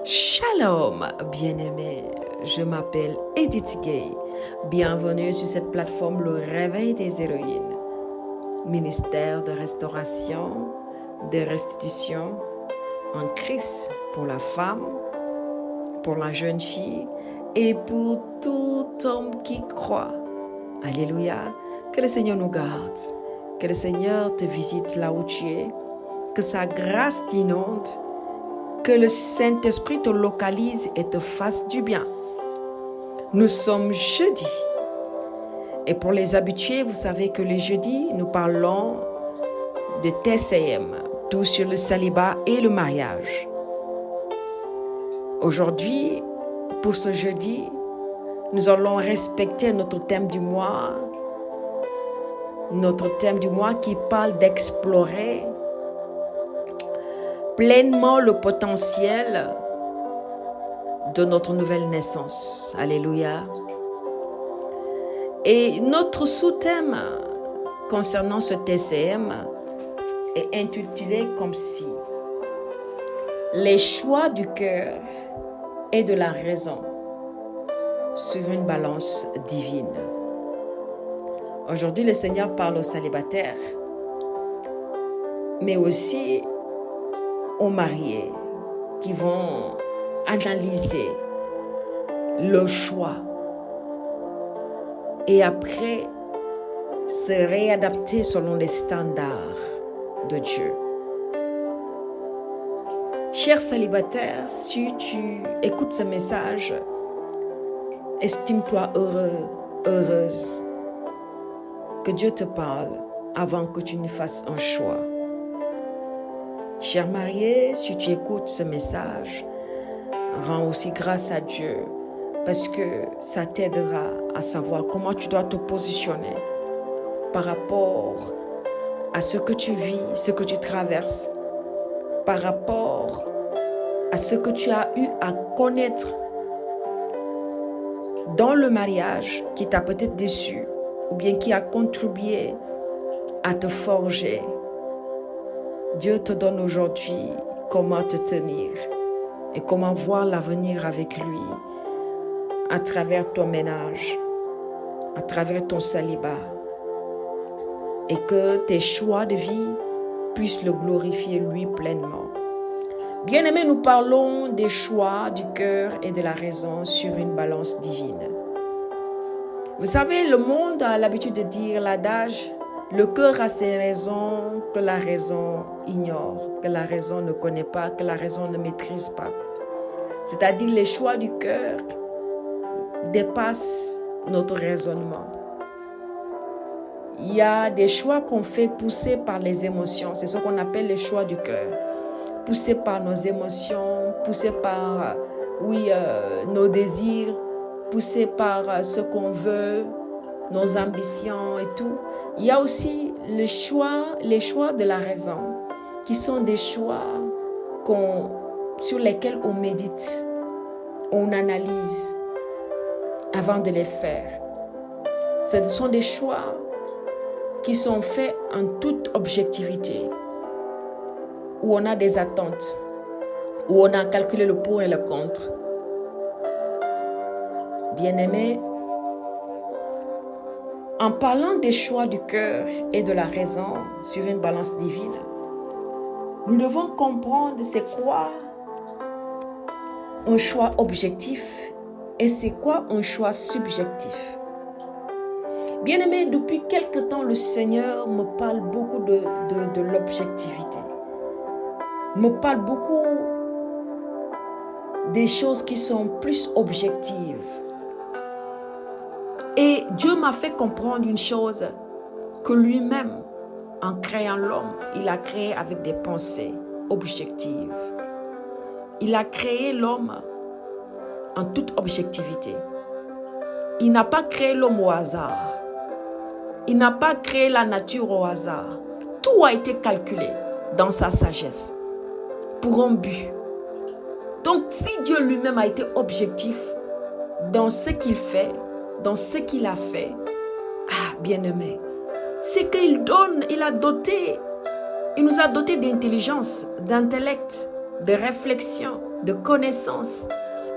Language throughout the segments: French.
Shalom, bien-aimés, je m'appelle Edith Gay. Bienvenue sur cette plateforme Le Réveil des Héroïnes, ministère de restauration, de restitution en Christ pour la femme, pour la jeune fille et pour tout homme qui croit. Alléluia, que le Seigneur nous garde, que le Seigneur te visite là où tu es, que sa grâce t'inonde, que le Saint-Esprit te localise et te fasse du bien. Nous sommes jeudi. Et pour les habitués, vous savez que le jeudi, nous parlons de TCM, tout sur le célibat et le mariage. Aujourd'hui, pour ce jeudi, nous allons respecter notre thème du mois. Notre thème du mois qui parle d'explorer pleinement le potentiel de notre nouvelle naissance. Alléluia. Et notre sous-thème concernant ce TCM est intitulé comme ci: les choix du cœur et de la raison sur une balance divine. Aujourd'hui, le Seigneur parle aux célibataires, mais aussi aux mariés qui vont analyser le choix et après se réadapter selon les standards de Dieu. Chers célibataires, si tu écoutes ce message, estime-toi heureux, heureuse que Dieu te parle avant que tu ne fasses un choix. Cher marié, si tu écoutes ce message, rends aussi grâce à Dieu parce que ça t'aidera à savoir comment tu dois te positionner par rapport à ce que tu vis, ce que tu traverses, par rapport à ce que tu as eu à connaître dans le mariage qui t'a peut-être déçu ou bien qui a contribué à te forger. Dieu te donne aujourd'hui comment te tenir et comment voir l'avenir avec lui à travers ton ménage, à travers ton célibat, et que tes choix de vie puissent le glorifier lui pleinement. Bien-aimés, nous parlons des choix du cœur et de la raison sur une balance divine. Vous savez, le monde a l'habitude de dire l'adage: le cœur a ses raisons que la raison ignore, que la raison ne connaît pas, que la raison ne maîtrise pas. C'est-à-dire les choix du cœur dépassent notre raisonnement. Il y a des choix qu'on fait poussés par les émotions. C'est ce qu'on appelle les choix du cœur. Poussés par nos émotions, poussés par nos désirs, poussés par ce qu'on veut, nos ambitions et tout. Il y a aussi les choix de la raison, qui sont des choix sur lesquels on médite, on analyse avant de les faire. Ce sont des choix qui sont faits en toute objectivité, où on a des attentes, où on a calculé le pour et le contre. Bien-aimés, en parlant des choix du cœur et de la raison sur une balance divine, nous devons comprendre c'est quoi un choix objectif et c'est quoi un choix subjectif. Bien-aimés, depuis quelque temps, le Seigneur me parle beaucoup de l'objectivité. Me parle beaucoup des choses qui sont plus objectives. Et Dieu m'a fait comprendre une chose, que lui-même, en créant l'homme, il a créé avec des pensées objectives. Il a créé l'homme en toute objectivité. Il n'a pas créé l'homme au hasard. Il n'a pas créé la nature au hasard. Tout a été calculé dans sa sagesse pour un but. Donc, si Dieu lui-même a été objectif dans ce qu'il fait, dans ce qu'il a fait, bien-aimé, c'est qu'il nous a doté d'intelligence, d'intellect, de réflexion, de connaissances,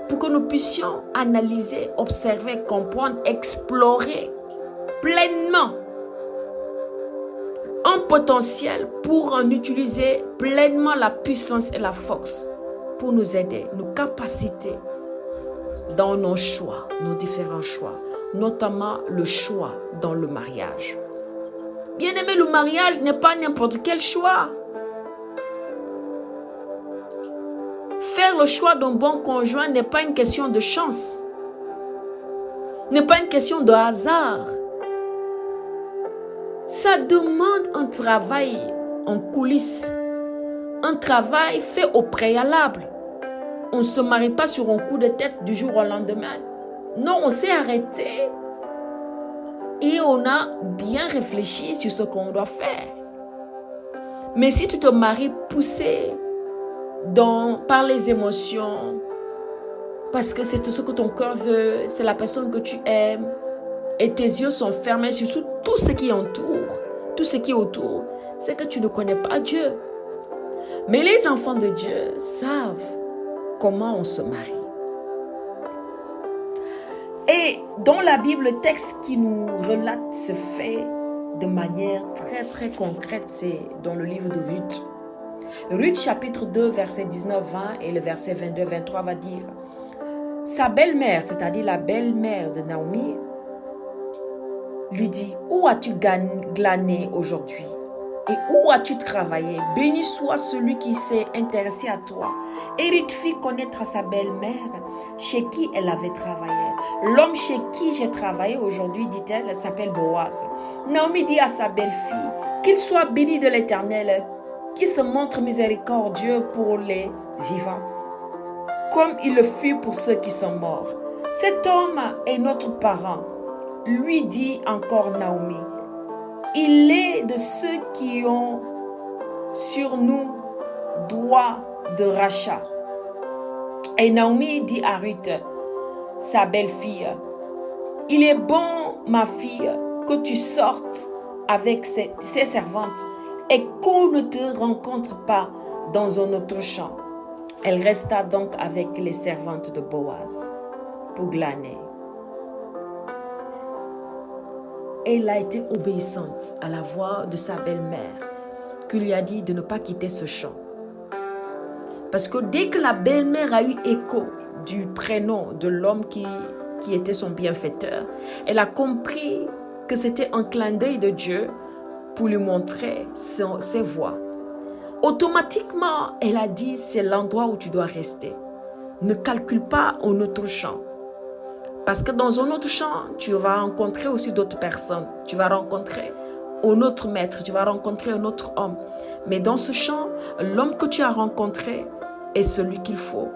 pour que nous puissions analyser, observer, comprendre, explorer pleinement un potentiel pour en utiliser pleinement la puissance et la force pour nous aider, nos capacités dans nos choix, nos différents choix, notamment le choix dans le mariage. Bien aimé, le mariage n'est pas n'importe quel choix. Faire le choix d'un bon conjoint n'est pas une question de chance, n'est pas une question de hasard. Ça demande un travail en coulisses, un travail fait au préalable. On ne se marie pas sur un coup de tête du jour au lendemain. Non, on s'est arrêté et on a bien réfléchi sur ce qu'on doit faire. Mais si tu te maries poussé par les émotions, parce que c'est tout ce que ton cœur veut, c'est la personne que tu aimes, et tes yeux sont fermés sur tout ce qui entoure, tout ce qui est autour, c'est que tu ne connais pas Dieu. Mais les enfants de Dieu savent comment on se marie. Et dans la Bible, le texte qui nous relate ce fait de manière très très concrète, c'est dans le livre de Ruth. Ruth chapitre 2, verset 19-20 et le verset 22-23 va dire: sa belle-mère, c'est-à-dire la belle-mère de Naomi, lui dit: où as-tu glané aujourd'hui? Et où as-tu travaillé? Béni soit celui qui s'est intéressé à toi. Et Ruth fit connaître à sa belle-mère chez qui elle avait travaillé. L'homme chez qui j'ai travaillé aujourd'hui, dit-elle, s'appelle Boaz. Naomi dit à sa belle-fille: qu'il soit béni de l'Éternel, qui se montre miséricordieux pour les vivants, comme il le fut pour ceux qui sont morts. Cet homme est notre parent. Lui dit encore Naomi: il est de ceux qui ont sur nous droit de rachat. Et Naomi dit à Ruth, sa belle-fille: il est bon, ma fille, que tu sortes avec ses servantes et qu'on ne te rencontre pas dans un autre champ. Elle resta donc avec les servantes de Boaz pour glaner. Elle a été obéissante à la voix de sa belle-mère qui lui a dit de ne pas quitter ce champ. Parce que dès que la belle-mère a eu écho du prénom de l'homme qui était son bienfaiteur, elle a compris que c'était un clin d'œil de Dieu pour lui montrer ses voies. Automatiquement, elle a dit: c'est l'endroit où tu dois rester. Ne calcule pas un autre champ. Parce que dans un autre champ, tu vas rencontrer aussi d'autres personnes. Tu vas rencontrer un autre maître, tu vas rencontrer un autre homme. Mais dans ce champ, l'homme que tu as rencontré est celui qu'il faut.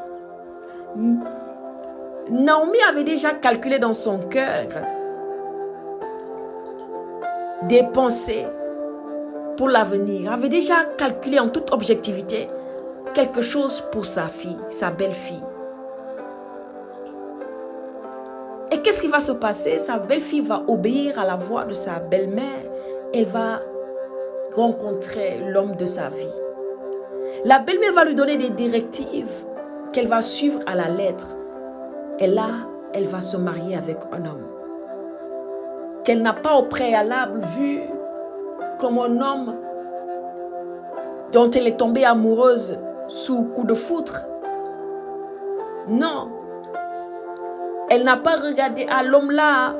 Naomi avait déjà calculé dans son cœur des pensées pour l'avenir, avait déjà calculé en toute objectivité quelque chose pour sa fille, sa belle-fille. Et qu'est-ce qui va se passer? Sa belle-fille va obéir à la voix de sa belle-mère. Elle va rencontrer l'homme de sa vie. La belle-mère va lui donner des directives qu'elle va suivre à la lettre. Et là, elle va se marier avec un homme qu'elle n'a pas au préalable vu comme un homme dont elle est tombée amoureuse sous coup de foudre. Non. Elle n'a pas regardé: ah, l'homme là,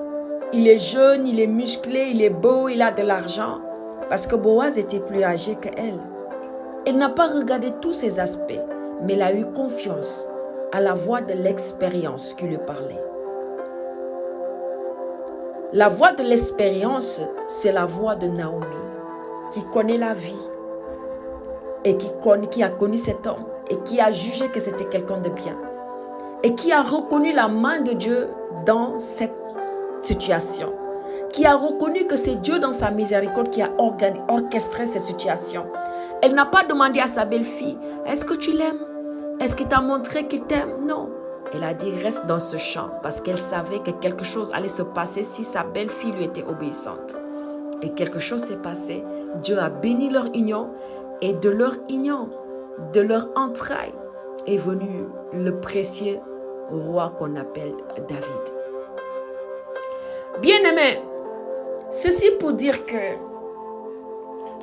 il est jeune, il est musclé, il est beau, il a de l'argent. Parce que Boaz était plus âgé qu'elle. Elle n'a pas regardé tous ces aspects, mais elle a eu confiance à la voix de l'expérience qui lui parlait. La voix de l'expérience, c'est la voix de Naomi, qui connaît la vie et qui a connu cet homme et qui a jugé que c'était quelqu'un de bien. Et qui a reconnu la main de Dieu dans cette situation. Qui a reconnu que c'est Dieu dans sa miséricorde qui a orchestré cette situation. Elle n'a pas demandé à sa belle-fille: est-ce que tu l'aimes? Est-ce qu'il t'a montré qu'il t'aime? Non. Elle a dit: reste dans ce champ, parce qu'elle savait que quelque chose allait se passer si sa belle-fille lui était obéissante. Et quelque chose s'est passé. Dieu a béni leur union, et de leur union, de leur entraille, est venu le précieux roi qu'on appelle David. Bien-aimés, ceci pour dire que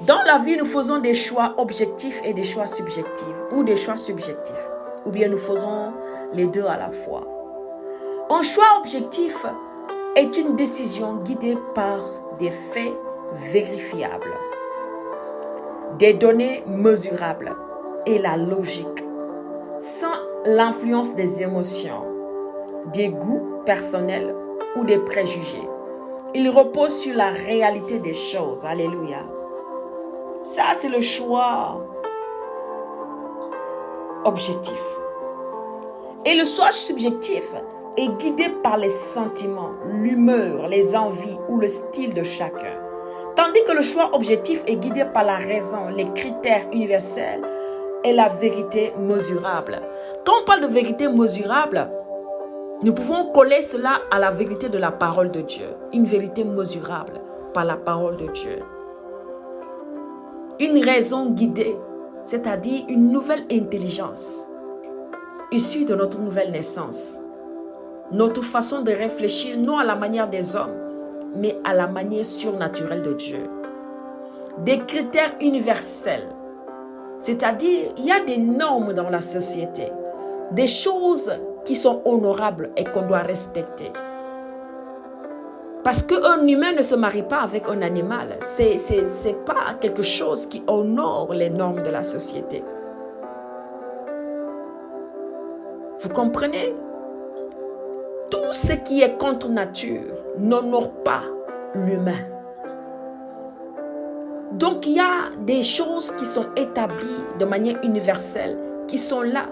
dans la vie, nous faisons des choix objectifs et des choix subjectifs, ou des choix subjectifs, ou bien nous faisons les deux à la fois. Un choix objectif est une décision guidée par des faits vérifiables, des données mesurables et la logique, sans l'influence des émotions, des goûts personnels ou des préjugés. Il repose sur la réalité des choses. Alléluia. Ça, c'est le choix objectif. Et le choix subjectif est guidé par les sentiments, l'humeur, les envies ou le style de chacun. Tandis que le choix objectif est guidé par la raison, les critères universels et la vérité mesurable. Quand on parle de vérité mesurable, nous pouvons coller cela à la vérité de la parole de Dieu. Une vérité mesurable par la parole de Dieu. Une raison guidée, c'est-à-dire une nouvelle intelligence issue de notre nouvelle naissance. Notre façon de réfléchir non à la manière des hommes, mais à la manière surnaturelle de Dieu. Des critères universels, c'est-à-dire il y a des normes dans la société, des choses qui sont honorables et qu'on doit respecter. Parce qu'un humain ne se marie pas avec un animal, c'est pas quelque chose qui honore les normes de la société. Vous comprenez? Tout ce qui est contre nature n'honore pas l'humain. Donc il y a des choses qui sont établies de manière universelle, qui sont là.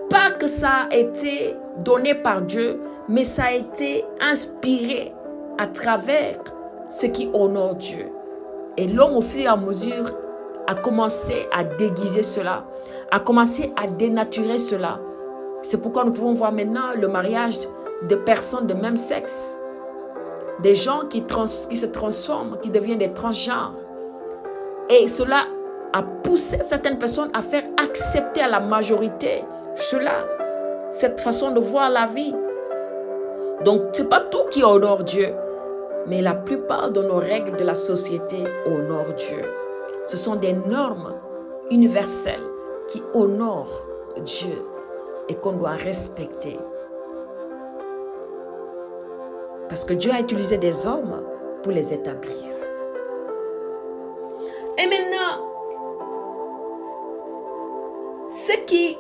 Pas que ça a été donné par Dieu, mais ça a été inspiré à travers ce qui honore Dieu. Et l'homme, au fur et à mesure, a commencé à déguiser cela, a commencé à dénaturer cela. C'est pourquoi nous pouvons voir maintenant le mariage de personnes de même sexe. Des gens qui se transforment, qui deviennent des transgenres. Et cela a poussé certaines personnes à faire accepter à la majorité cela, cette façon de voir la vie. Donc, ce n'est pas tout qui honore Dieu, mais la plupart de nos règles de la société honorent Dieu. Ce sont des normes universelles qui honorent Dieu et qu'on doit respecter. Parce que Dieu a utilisé des hommes pour les établir. Et maintenant, ce qui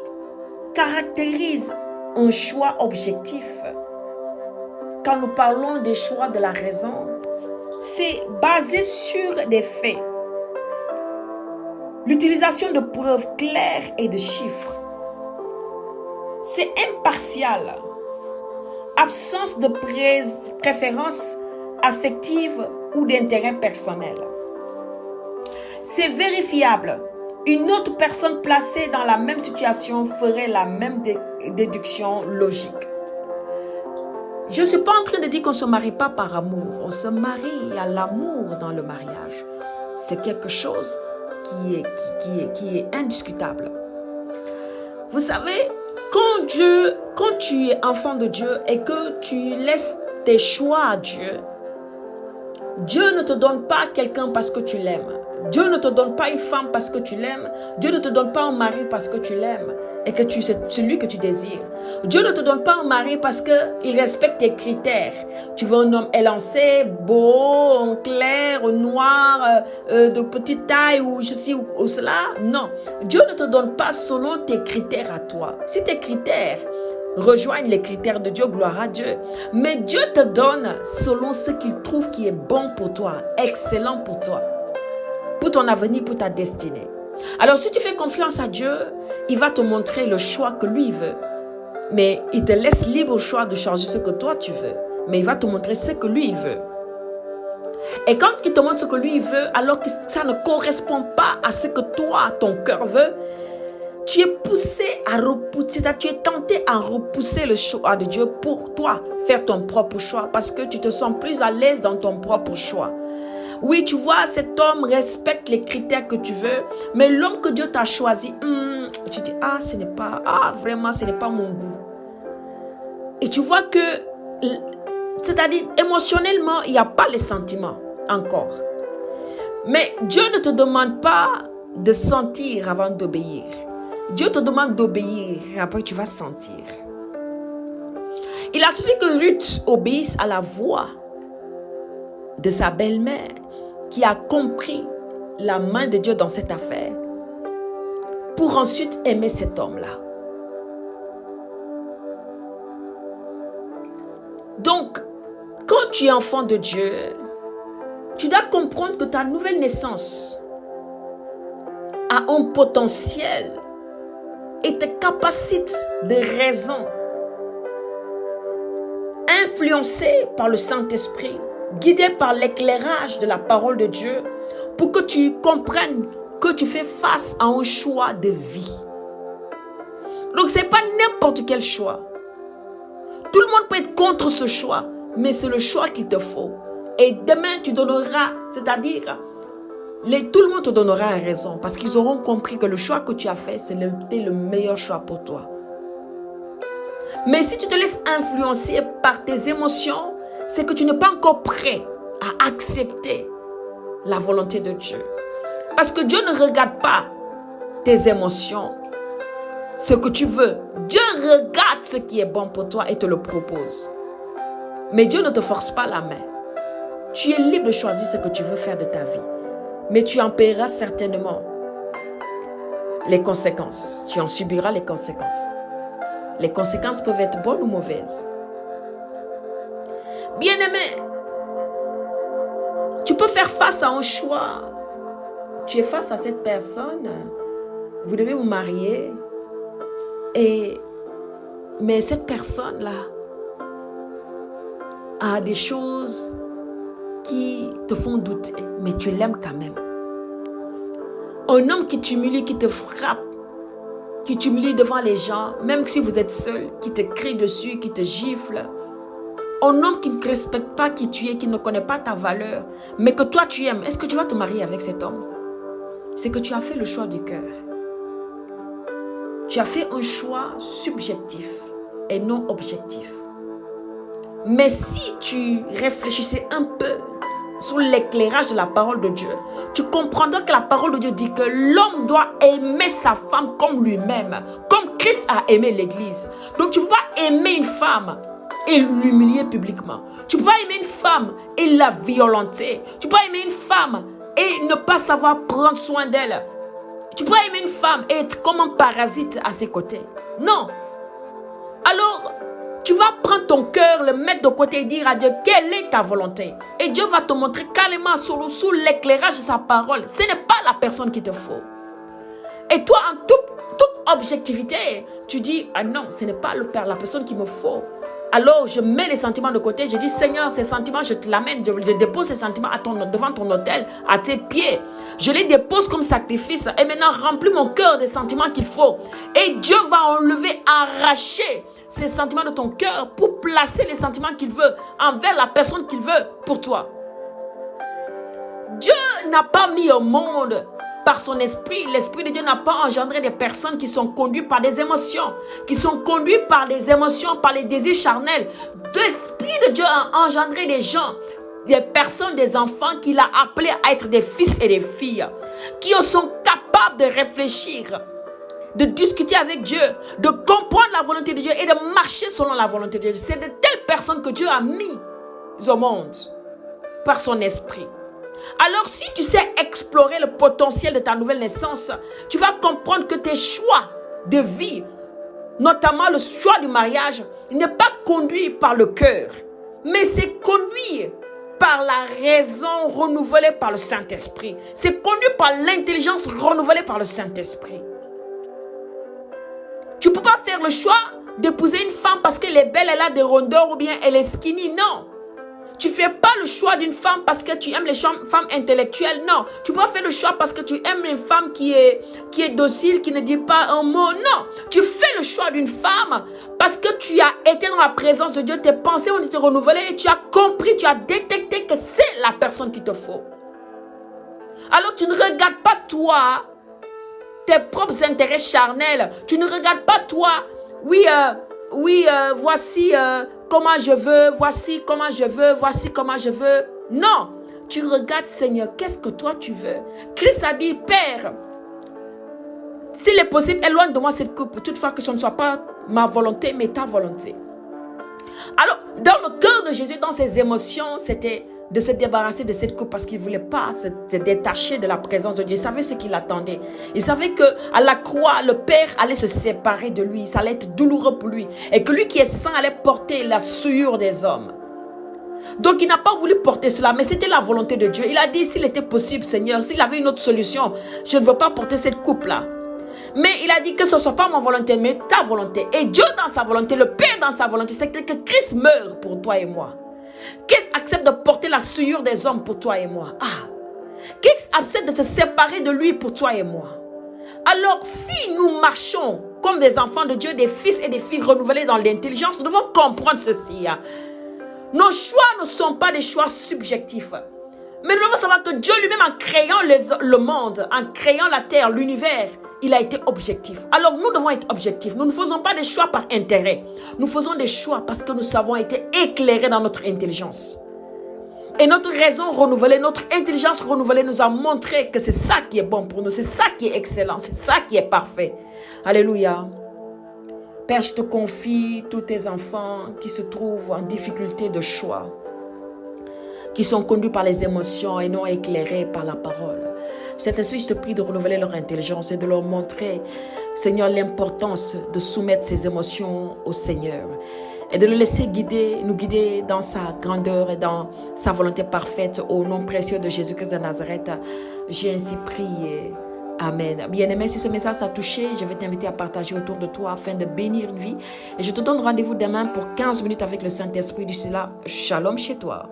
caractérise un choix objectif, quand nous parlons des choix de la raison, c'est basé sur des faits. L'utilisation de preuves claires et de chiffres. C'est impartial. Absence de préférence affective ou d'intérêt personnel. C'est vérifiable. Une autre personne placée dans la même situation ferait la même déduction logique. Je ne suis pas en train de dire qu'on ne se marie pas par amour. On se marie, il y a l'amour dans le mariage. C'est quelque chose qui est indiscutable. Vous savez, quand tu es enfant de Dieu et que tu laisses tes choix à Dieu, Dieu ne te donne pas quelqu'un parce que tu l'aimes. Dieu ne te donne pas une femme parce que tu l'aimes. Dieu ne te donne pas un mari parce que tu l'aimes et que c'est celui que tu désires. Dieu ne te donne pas un mari parce qu'il respecte tes critères. Tu veux un homme élancé, beau, clair, noir, de petite taille ou ceci ou cela. Non. Dieu ne te donne pas selon tes critères à toi. Si tes critères rejoignent les critères de Dieu, gloire à Dieu. Mais Dieu te donne selon ce qu'il trouve qui est bon pour toi, excellent pour toi, pour ton avenir, pour ta destinée. Alors si tu fais confiance à Dieu, il va te montrer le choix que lui veut. Mais il te laisse libre au choix de changer ce que toi tu veux. Mais il va te montrer ce que lui il veut. Et quand il te montre ce que lui il veut, alors que ça ne correspond pas à ce que toi, ton cœur veut, tu es poussé à repousser, tu es tenté à repousser le choix de Dieu pour toi, faire ton propre choix, parce que tu te sens plus à l'aise dans ton propre choix. Oui, tu vois, cet homme respecte les critères que tu veux, mais l'homme que Dieu t'a choisi, tu dis, ah, vraiment, ce n'est pas mon goût. Et tu vois que, c'est-à-dire, émotionnellement, il n'y a pas les sentiments encore. Mais Dieu ne te demande pas de sentir avant d'obéir. Dieu te demande d'obéir et après tu vas sentir. Il a suffi que Ruth obéisse à la voix de sa belle-mère qui a compris la main de Dieu dans cette affaire pour ensuite aimer cet homme-là. Donc, quand tu es enfant de Dieu, tu dois comprendre que ta nouvelle naissance a un potentiel et tes capacités de raison influencées par le Saint-Esprit, guidées par l'éclairage de la parole de Dieu, pour que tu comprennes que tu fais face à un choix de vie. Donc, ce n'est pas n'importe quel choix. Tout le monde peut être contre ce choix, mais c'est le choix qu'il te faut. Et demain, tu donneras, c'est-à-dire, tout le monde te donnera raison, parce qu'ils auront compris que le choix que tu as fait, c'était le meilleur choix pour toi. Mais si tu te laisses influencer par tes émotions, c'est que tu n'es pas encore prêt à accepter la volonté de Dieu. Parce que Dieu ne regarde pas tes émotions, ce que tu veux. Dieu regarde ce qui est bon pour toi et te le propose. Mais Dieu ne te force pas la main. Tu es libre de choisir ce que tu veux faire de ta vie. Mais tu en paieras certainement les conséquences. Tu en subiras les conséquences. Les conséquences peuvent être bonnes ou mauvaises. Bien-aimé, tu peux faire face à un choix. Tu es face à cette personne. Vous devez vous marier. Mais cette personne-là a des choses qui te font douter, mais tu l'aimes quand même. Un homme qui t'humilie, qui te frappe, qui t'humilie devant les gens, même si vous êtes seul, qui te crie dessus, qui te gifle. Un homme qui ne te respecte pas qui tu es, qui ne connaît pas ta valeur, mais que toi tu aimes. Est-ce que tu vas te marier avec cet homme? C'est que tu as fait le choix du cœur. Tu as fait un choix subjectif et non objectif. Mais si tu réfléchissais un peu sur l'éclairage de la parole de Dieu, tu comprendras que la parole de Dieu dit que l'homme doit aimer sa femme comme lui-même, comme Christ a aimé l'église. Donc tu ne peux pas aimer une femme et l'humilier publiquement. Tu ne peux pas aimer une femme et la violenter. Tu ne peux pas aimer une femme et ne pas savoir prendre soin d'elle. Tu ne peux pas aimer une femme et être comme un parasite à ses côtés. Non. Alors, tu vas prendre ton cœur, le mettre de côté et dire à Dieu quelle est ta volonté. Et Dieu va te montrer carrément sous l'éclairage de sa parole. Ce n'est pas la personne qu'il te faut. Et toi, en toute objectivité, tu dis, ah non, ce n'est pas la personne qu'il me faut. Alors, je mets les sentiments de côté. Je dis, Seigneur, ces sentiments, je te l'amène. Je dépose ces sentiments devant ton autel, à tes pieds. Je les dépose comme sacrifice. Et maintenant, remplis mon cœur des sentiments qu'il faut. Et Dieu va enlever, arracher ces sentiments de ton cœur pour placer les sentiments qu'il veut envers la personne qu'il veut pour toi. Dieu n'a pas mis au monde par son esprit. L'esprit de Dieu n'a pas engendré des personnes qui sont conduites par des émotions, qui sont conduites par des émotions, par les désirs charnels. L'esprit de Dieu a engendré des gens, des personnes, des enfants qu'il a appelés à être des fils et des filles, qui sont capables de réfléchir, de discuter avec Dieu, de comprendre la volonté de Dieu et de marcher selon la volonté de Dieu. C'est de telles personnes que Dieu a mis au monde par son esprit. Alors, si tu sais explorer le potentiel de ta nouvelle naissance, tu vas comprendre que tes choix de vie, notamment le choix du mariage, n'est pas conduit par le cœur, mais c'est conduit par la raison renouvelée par le Saint-Esprit. C'est conduit par l'intelligence renouvelée par le Saint-Esprit. Tu ne peux pas faire le choix d'épouser une femme parce qu'elle est belle, elle a des rondeurs ou bien elle est skinny, non. Tu ne fais pas le choix d'une femme parce que tu aimes les femmes intellectuelles. Non. Tu peux pas faire le choix parce que tu aimes une femme qui est docile, qui ne dit pas un mot. Non. Tu fais le choix d'une femme parce que tu as été dans la présence de Dieu. Tes pensées ont été renouvelées et tu as compris, tu as détecté que c'est la personne qu'il te faut. Alors tu ne regardes pas toi tes propres intérêts charnels. Tu ne regardes pas toi. Oui, voici comment je veux, voici comment je veux, voici comment je veux. Non, tu regardes, Seigneur, qu'est-ce que toi tu veux? Christ a dit, Père, s'il est possible, éloigne de moi cette coupe, toutefois que ce ne soit pas ma volonté, mais ta volonté. Alors, dans le cœur de Jésus, dans ses émotions, c'était de se débarrasser de cette coupe parce qu'il ne voulait pas se détacher de la présence de Dieu. Il savait ce qu'il attendait. Il savait qu'à la croix, le Père allait se séparer de lui. Ça allait être douloureux pour lui. Et que lui qui est saint allait porter la souillure des hommes. Donc il n'a pas voulu porter cela, mais c'était la volonté de Dieu. Il a dit, s'il était possible, Seigneur, s'il avait une autre solution, je ne veux pas porter cette coupe-là. Mais il a dit que ce ne soit pas ma volonté, mais ta volonté. Et Dieu dans sa volonté, le Père dans sa volonté, c'est que Christ meure pour toi et moi. Christ accepte de porter la souillure des hommes pour toi et moi. Christ accepte de se séparer de lui pour toi et moi. Alors si nous marchons comme des enfants de Dieu, des fils et des filles renouvelés dans l'intelligence, nous devons comprendre ceci. Nos choix ne sont pas des choix subjectifs. Mais nous devons savoir que Dieu lui-même, en créant le monde, en créant la terre, l'univers, il a été objectif. Alors nous devons être objectifs. Nous ne faisons pas des choix par intérêt. Nous faisons des choix parce que nous avons été éclairés dans notre intelligence. Et notre raison renouvelée, notre intelligence renouvelée nous a montré que c'est ça qui est bon pour nous. C'est ça qui est excellent. C'est ça qui est parfait. Alléluia. Père, je te confie tous tes enfants qui se trouvent en difficulté de choix, qui sont conduits par les émotions et non éclairés par la parole. Saint-Esprit, je te prie de renouveler leur intelligence et de leur montrer, Seigneur, l'importance de soumettre ces émotions au Seigneur et de le laisser nous guider dans sa grandeur et dans sa volonté parfaite. Au nom précieux de Jésus-Christ de Nazareth, j'ai ainsi prié. Amen. Bien-aimé, si ce message t'a touché, je vais t'inviter à partager autour de toi afin de bénir une vie. Et je te donne rendez-vous demain pour 15 minutes avec le Saint-Esprit. D'ici là, shalom chez toi.